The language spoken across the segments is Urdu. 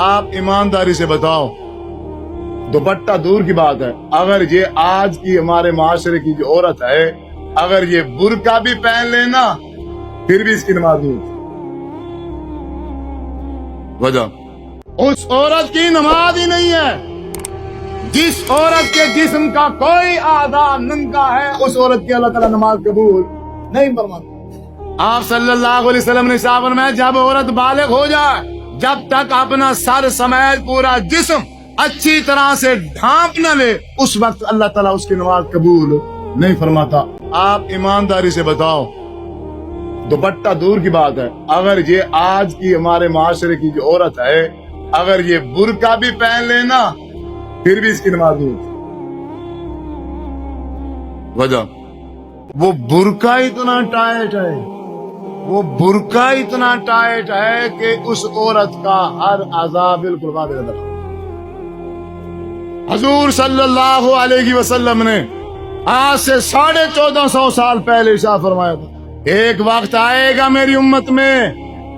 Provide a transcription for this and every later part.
آپ ایمانداری سے بتاؤ، دوپٹہ دور کی بات ہے، اگر یہ آج کی ہمارے معاشرے کی جو عورت ہے، اگر یہ برقع بھی پہن لینا پھر بھی اس کی نماز نہیں ہوتی۔ وجہ اس عورت کی نماز ہی نہیں ہے۔ جس عورت کے جسم کا کوئی اعضا ننگا ہے، اس عورت کی اللہ تعالیٰ نماز قبول نہیں فرماتا۔ آپ صلی اللہ علیہ وسلم نے ارشاد فرمایا، جب عورت بالغ ہو جائے، جب تک اپنا سر سمیت پورا جسم اچھی طرح سے ڈھانپ نہ لے، اس وقت اللہ تعالیٰ اس کی نماز قبول نہیں فرماتا۔ آپ ایمانداری سے بتاؤ، دوپٹہ دور کی بات ہے، اگر یہ آج کی ہمارے معاشرے کی جو عورت ہے، اگر یہ برقع بھی پہن لینا پھر بھی اس کی نماز نہیں ہوتی۔ وجہ وہ برقع اتنا ٹائٹ ہے، وہ برقع اتنا ٹائٹ ہے کہ اس عورت کا ہر اعضاء بالکل واضح نظر آتا ہے۔ حضور صلی اللہ علیہ وسلم نے آج سے 1450 سال پہلے ارشاد فرمایا تھا، ایک وقت آئے گا میری امت میں،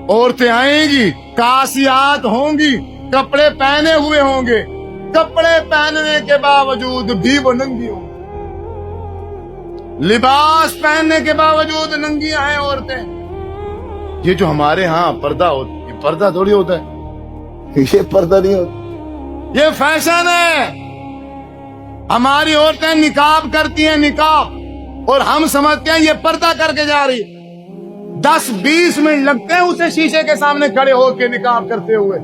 عورتیں آئیں گی، کاسیات ہوں گی، کپڑے پہنے ہوئے ہوں گے، کپڑے پہننے کے باوجود بھی وہ ننگی ہوں گی، لباس پہننے کے باوجود ننگیاں ہیں عورتیں۔ یہ جو ہمارے ہاں پردہ ہوتا ہے، یہ پردہ تھوڑی ہوتا ہے، یہ پردہ نہیں ہوتا، یہ فیشن ہے۔ ہماری عورتیں نقاب کرتی ہیں، نقاب، اور ہم سمجھتے ہیں یہ پردہ کر کے جا رہی ہے۔ 10-20 منٹ لگتے ہیں اسے شیشے کے سامنے کھڑے ہو کے نقاب کرتے ہوئے،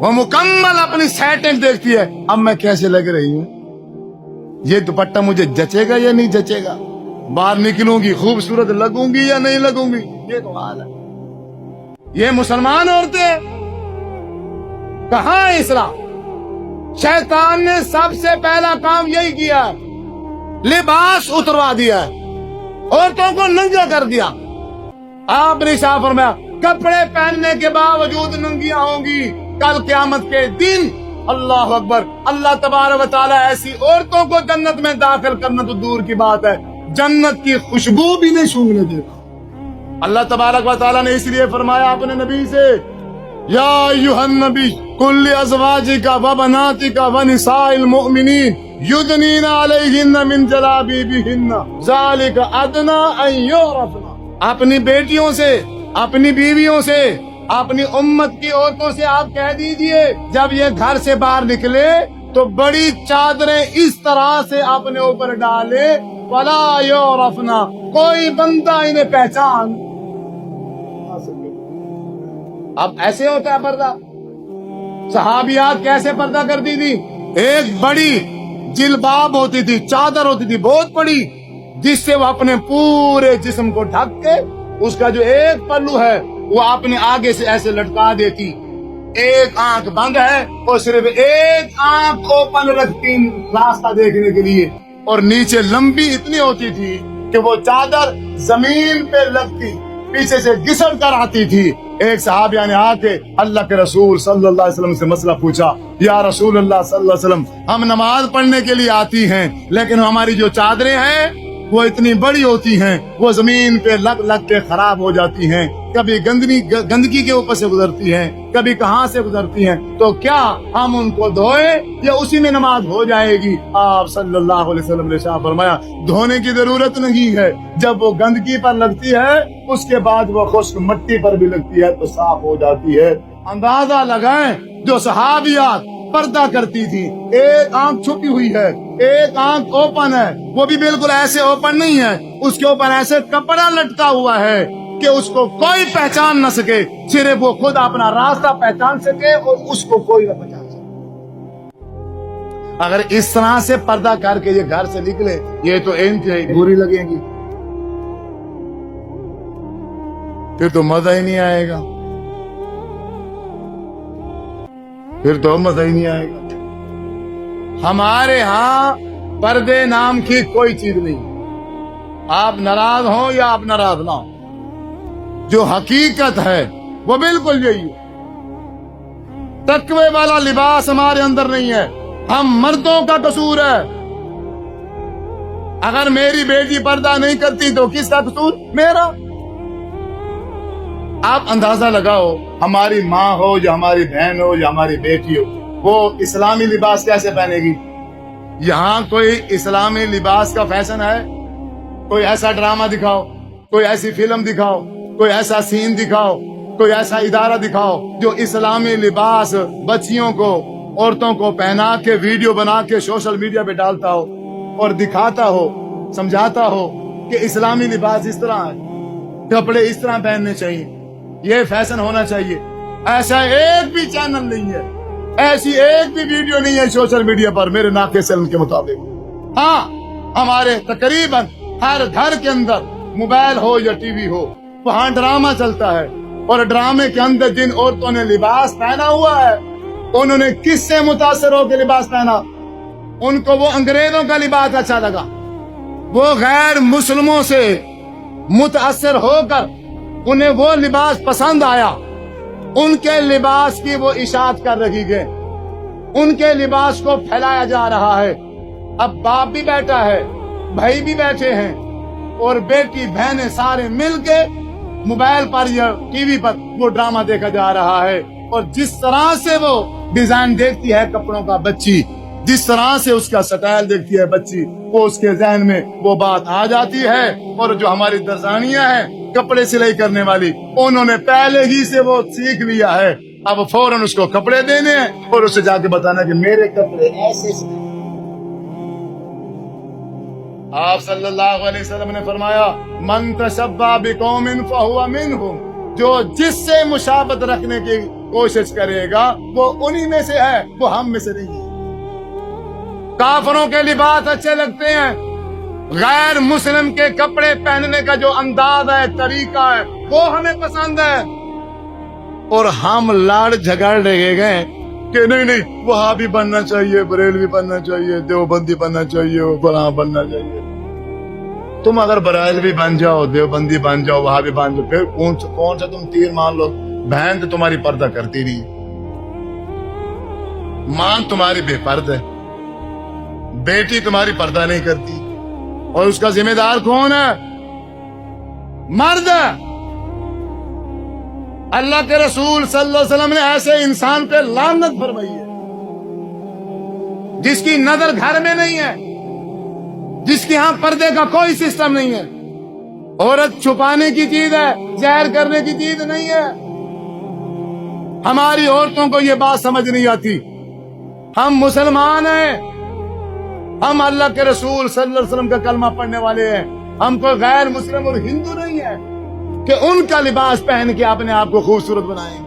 وہ مکمل اپنی سیٹنگ دیکھتی ہے، اب میں کیسے لگ رہی ہوں، یہ دوپٹہ مجھے جچے گا یا نہیں جچے گا، باہر نکلوں گی خوبصورت لگوں گی یا نہیں لگوں گی، یہ تو حال ہے۔ یہ مسلمان عورتیں کہاں ہے اسلام؟ شیطان نے سب سے پہلا کام یہی کیا، لباس اتروا دیا، عورتوں کو ننگا کر دیا۔ آپ نے ارشاد فرمایا، کپڑے پہننے کے باوجود ننگیاں ہوں گی کل قیامت کے دن۔ اللہ اکبر، اللہ تبارک و تعالیٰ ایسی عورتوں کو جنت میں داخل کرنا تو دور کی بات ہے، جنت کی خوشبو بھی نہیں سونگنے دے گا۔ اللہ تبارک و تعالیٰ نے اس لیے فرمایا اپنے نبی سے، یا ایھا النبی قل لازواجک وبناتک ونساء المؤمنین یدنین علیہن من جلابیبہن ذالک ادنی ان یعرفن۔ اپنی بیٹیوں سے، اپنی بیویوں سے، اپنی امت کی عورتوں سے آپ کہہ دیجئے، جب یہ گھر سے باہر نکلے تو بڑی چادریں اس طرح سے اپنے اوپر ڈالے، ولا یعرفن، کوئی بندہ انہیں پہچان۔ اب ایسے ہوتا ہے پردہ؟ صحابیات کیسے پردہ کرتی تھی؟ ایک بڑی جلباب ہوتی تھی، چادر ہوتی تھی بہت بڑی، جس سے وہ اپنے پورے جسم کو ڈھک کے اس کا جو ایک پلو ہے وہ اپنے آگے سے ایسے لٹکا دیتی، ایک آنکھ بند ہے اور صرف ایک آنکھ اوپن رکھتی راستہ دیکھنے کے لیے، اور نیچے لمبی اتنی ہوتی تھی کہ وہ چادر زمین پہ لگتی، پیچھے سے گھسڑ کر آتی تھی۔ ایک صحابیہ نے آ کے اللہ کے رسول صلی اللہ علیہ وسلم سے مسئلہ پوچھا، یا رسول اللہ صلی اللہ علیہ وسلم، ہم نماز پڑھنے کے لیے آتی ہیں لیکن ہماری جو چادریں ہیں وہ اتنی بڑی ہوتی ہیں، وہ زمین پہ لگ لگ کے خراب ہو جاتی ہیں، کبھی گندگی کے اوپر سے گزرتی ہیں، کبھی کہاں سے گزرتی ہیں، تو کیا ہم ان کو دھوئیں یا اسی میں نماز ہو جائے گی؟ آپ صلی اللہ علیہ وسلم نے ارشاد فرمایا، دھونے کی ضرورت نہیں ہے، جب وہ گندگی پر لگتی ہے اس کے بعد وہ خشک مٹی پر بھی لگتی ہے تو صاف ہو جاتی ہے۔ اندازہ لگائیں، جو صحابیات پردہ کرتی تھی، ایک آنکھ چھپی ہوئی ہے، ایک آنکھ اوپن ہے، وہ بھی بالکل ایسے اوپن نہیں ہے، اس کے اوپر ایسے کپڑا لٹکا ہوا ہے کہ اس کو کوئی پہچان نہ سکے، صرف وہ خود اپنا راستہ پہچان سکے اور اس کو کوئی نہ پہچان سکے۔ اگر اس طرح سے پردہ کر کے یہ گھر سے نکلے، یہ تو انتہائی بری لگے گی، پھر تو مزہ ہی نہیں آئے گا، پھر تو مزہ ہی نہیں آئے گا۔ ہمارے ہاں پردے نام کی کوئی چیز نہیں، آپ ناراض ہوں یا آپ ناراض نہ ہوں، جو حقیقت ہے وہ بالکل یہی ہے۔ تقوی والا لباس ہمارے اندر نہیں ہے، ہم مردوں کا قصور ہے۔ اگر میری بیٹی پردہ نہیں کرتی تو کس کا قصور؟ میرا۔ آپ اندازہ لگاؤ ہماری ماں ہو یا ہماری بہن ہو یا ہماری بیٹی ہو، وہ اسلامی لباس کیسے پہنے گی؟ یہاں کوئی اسلامی لباس کا فیشن ہے؟ کوئی ایسا ڈرامہ دکھاؤ، کوئی ایسی فلم دکھاؤ، کوئی ایسا سین دکھاؤ، کوئی ایسا ادارہ دکھاؤ جو اسلامی لباس بچیوں کو، عورتوں کو پہنا کے ویڈیو بنا کے سوشل میڈیا پہ ڈالتا ہو اور دکھاتا ہو، سمجھاتا ہو کہ اسلامی لباس اس طرح ہے، کپڑے اس طرح پہننے چاہیے، یہ فیشن ہونا چاہیے۔ ایسا ایک بھی چینل نہیں ہے، ایسی ایک بھی ویڈیو نہیں ہے سوشل میڈیا پر میرے ناقص علم کے مطابق۔ ہاں، ہمارے تقریباً ہر گھر کے اندر موبائل ہو یا ٹی وی ہو، وہاں ڈرامہ چلتا ہے، اور ڈرامے کے اندر جن عورتوں نے لباس پہنا ہوا ہے انہوں نے کس سے متاثر ہو کے لباس پہنا؟ ان کو وہ انگریزوں کا لباس اچھا لگا، وہ غیر مسلموں سے متاثر ہو کر انہیں وہ لباس پسند آیا، ان کے لباس کی وہ اشاعت کر رہی ہے، ان کے لباس کو پھیلایا جا رہا ہے۔ اب باپ بھی بیٹھا ہے، بھائی بھی بیٹھے ہیں، اور بیٹی بہنیں سارے مل کے موبائل پر یا ٹی وی پر وہ ڈرامہ دیکھا جا رہا ہے، اور جس طرح سے وہ ڈیزائن دیکھتی ہے کپڑوں کا بچی، جس طرح سے اس کا سٹائل دیکھتی ہے بچی، وہ اس کے ذہن میں وہ بات آ جاتی ہے۔ اور جو ہماری درزانیاں ہیں کپڑے سلائی کرنے والی، انہوں نے پہلے ہی سے وہ سیکھ لیا ہے، اب فوراً اس کو کپڑے دینے ہیں اور اسے جا کے بتانا کہ میرے کپڑے ایسے سلے۔ آپ صلی اللہ علیہ وسلم نے فرمایا من تشبہ بقوم فہو منہم، جو جس سے مشابہت رکھنے کی کوشش کرے گا وہ انہی میں سے ہے، وہ ہم میں سے نہیں ہے۔ کافروں کے لباس اچھے لگتے ہیں، غیر مسلم کے کپڑے پہننے کا جو انداز ہے، طریقہ ہے، وہ ہمیں پسند ہے، اور ہم لڑ جھگڑ رہے گئے کہ نہیں نہیں وہاں بھی بننا چاہیے، بریلوی بننا چاہیے، دیوبندی بننا چاہیے، فلاں بننا چاہیے۔ تم اگر بریلوی بن جاؤ، دیوبندی بن جاؤ، وہاں بھی بن جاؤ، پھر کون سا تم تیر مان لو؟ بہن تو تمہاری پردہ کرتی نہیں، ماں تمہاری بے پرد ہے، بیٹی تمہاری پردہ نہیں کرتی، اور اس کا ذمہ دار کون ہے؟ مرد ہے۔ اللہ کے رسول صلی اللہ علیہ وسلم نے ایسے انسان پہ لعنت فرمائی ہے جس کی نظر گھر میں نہیں ہے، جس کے ہاں پردے کا کوئی سسٹم نہیں ہے۔ عورت چھپانے کی چیز ہے، ظاہر کرنے کی چیز نہیں ہے۔ ہماری عورتوں کو یہ بات سمجھ نہیں آتی۔ ہم مسلمان ہیں، ہم اللہ کے رسول صلی اللہ علیہ وسلم کا کلمہ پڑھنے والے ہیں، ہم کوئی غیر مسلم اور ہندو نہیں ہے کہ ان کا لباس پہن کے اپنے آپ کو خوبصورت بنائیں۔